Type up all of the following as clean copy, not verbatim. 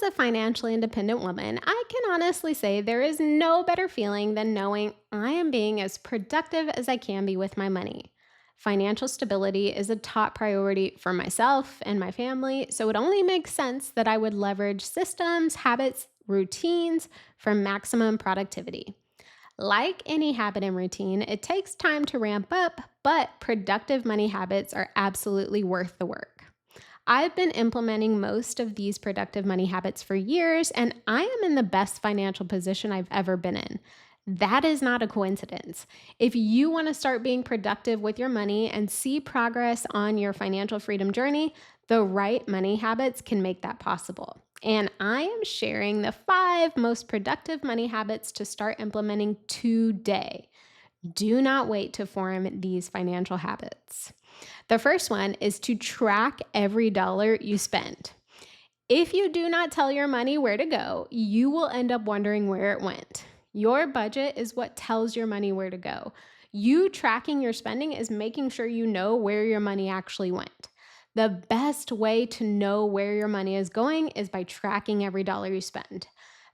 As a financially independent woman, I can honestly say there is no better feeling than knowing I am being as productive as I can be with my money. Financial stability is a top priority for myself and my family, so it only makes sense that I would leverage systems, habits, routines for maximum productivity. Like any habit and routine, it takes time to ramp up, but productive money habits are absolutely worth the work. I've been implementing most of these productive money habits for years, and I am in the best financial position I've ever been in. That is not a coincidence. If you want to start being productive with your money and see progress on your financial freedom journey, the right money habits can make that possible. And I am sharing the 5 most productive money habits to start implementing today. Do not wait to form these financial habits. The first one is to track every dollar you spend. If you do not tell your money where to go, you will end up wondering where it went. Your budget is what tells your money where to go. You tracking your spending is making sure you know where your money actually went. The best way to know where your money is going is by tracking every dollar you spend.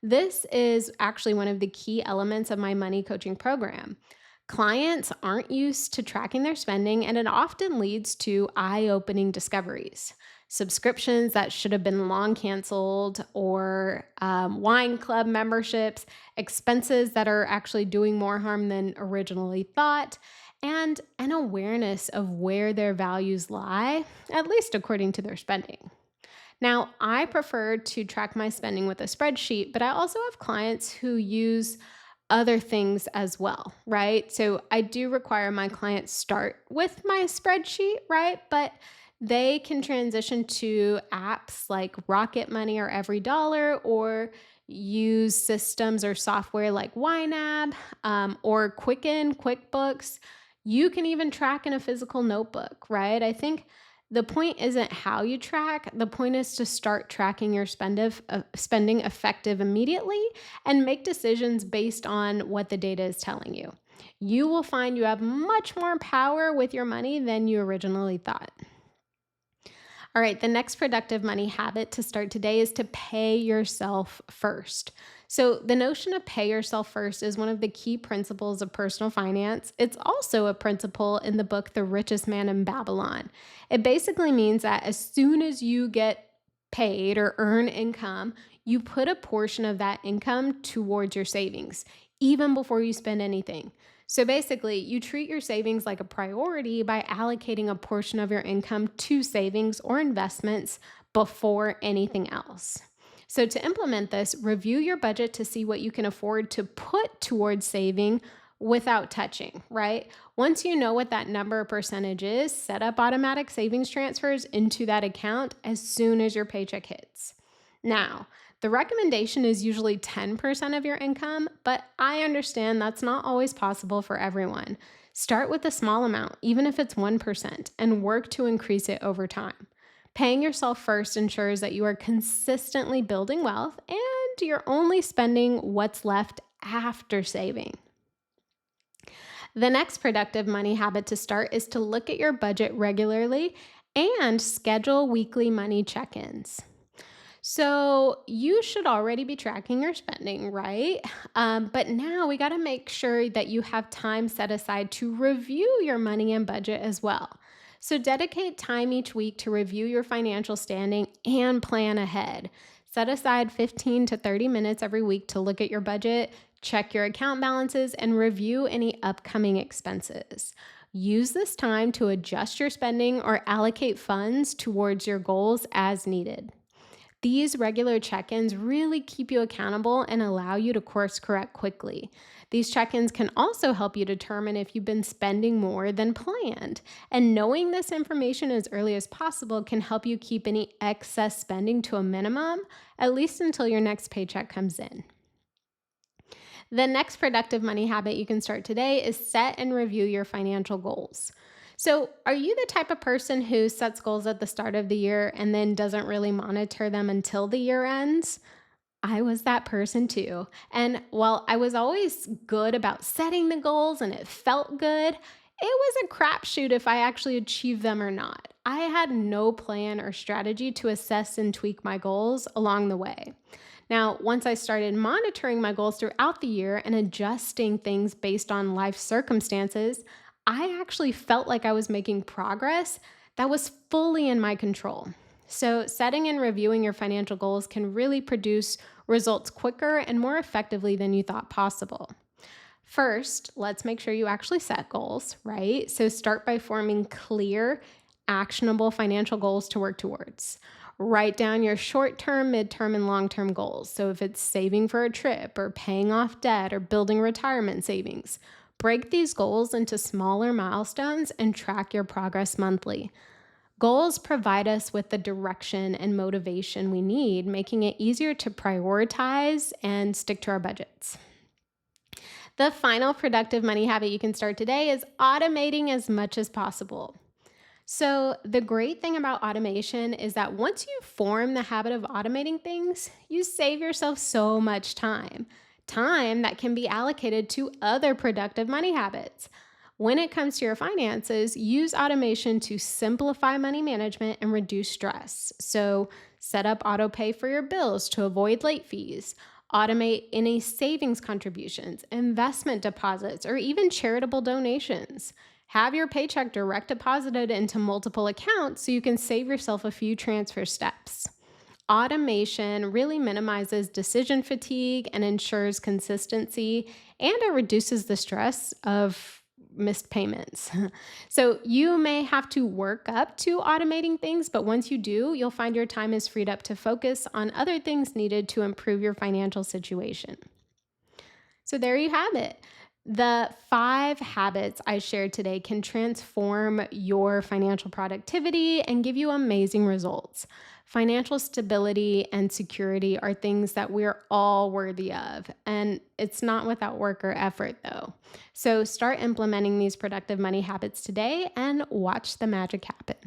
This is actually one of the key elements of my money coaching program. Clients aren't used to tracking their spending, and it often leads to eye opening discoveries. Subscriptions that should have been long canceled, or wine club memberships, expenses that are actually doing more harm than originally thought, and an awareness of where their values lie, at least according to their spending. Now, I prefer to track my spending with a spreadsheet, but I also have clients who use other things as well, right? So I do require my clients start with my spreadsheet, right? But they can transition to apps like Rocket Money or Every Dollar, or use systems or software like YNAB, or Quicken, QuickBooks. You can even track in a physical notebook, right? I think the point isn't how you track. The point is to start tracking your spending effective immediately and make decisions based on what the data is telling you. You will find you have much more power with your money than you originally thought. All right, the next productive money habit to start today is to pay yourself first. So, the notion of pay yourself first is one of the key principles of personal finance. It's also a principle in the book The Richest Man in Babylon. It basically means that as soon as you get paid or earn income, you put a portion of that income towards your savings, even before you spend anything. So basically, you treat your savings like a priority by allocating a portion of your income to savings or investments before anything else. So, to implement this, review your budget to see what you can afford to put towards saving without touching, right? Once you know what that number or percentage is, set up automatic savings transfers into that account as soon as your paycheck hits. Now, the recommendation is usually 10% of your income, but I understand that's not always possible for everyone. Start with a small amount, even if it's 1%, and work to increase it over time. Paying yourself first ensures that you are consistently building wealth and you're only spending what's left after saving. The next productive money habit to start is to look at your budget regularly and schedule weekly money check ins. So you should already be tracking your spending, right? But now we got to make sure that you have time set aside to review your money and budget as well. So dedicate time each week to review your financial standing and plan ahead. Set aside 15 to 30 minutes every week to look at your budget, check your account balances, and review any upcoming expenses. Use this time to adjust your spending or allocate funds towards your goals as needed. These regular check ins really keep you accountable and allow you to course correct quickly. These check ins can also help you determine if you've been spending more than planned. And knowing this information as early as possible can help you keep any excess spending to a minimum, at least until your next paycheck comes in. The next productive money habit you can start today is set and review your financial goals. So, are you the type of person who sets goals at the start of the year and then doesn't really monitor them until the year ends? I was that person too. And while I was always good about setting the goals and it felt good, It was a crapshoot if I actually achieved them or not. I had no plan or strategy to assess and tweak my goals along the way. Now, once I started monitoring my goals throughout the year and adjusting things based on life circumstances, I actually felt like I was making progress that was fully in my control. So, setting and reviewing your financial goals can really produce results quicker and more effectively than you thought possible. First, let's make sure you actually set goals, right? So start by forming clear, actionable financial goals to work towards. Write down your short term, mid-term, and long term goals. So if it's saving for a trip or paying off debt or building retirement savings, break these goals into smaller milestones and track your progress monthly. Goals provide us with the direction and motivation we need, making it easier to prioritize and stick to our budgets. The final productive money habit you can start today is automating as much as possible. So, the great thing about automation is that once you form the habit of automating things, you save yourself so much time. Time that can be allocated to other productive money habits. When it comes to your finances, use automation to simplify money management and reduce stress. So, set up auto pay for your bills to avoid late fees. Automate any savings contributions, investment deposits, or even charitable donations. Have your paycheck direct deposited into multiple accounts so you can save yourself a few transfer steps. Automation really minimizes decision fatigue and ensures consistency, and it reduces the stress of missed payments. So you may have to work up to automating things, but once you do, you'll find your time is freed up to focus on other things needed to improve your financial situation. So there you have it. The 5 habits I shared today can transform your financial productivity and give you amazing results. Financial stability and security are things that we're all worthy of, and it's not without work or effort, though. So start implementing these productive money habits today and watch the magic happen.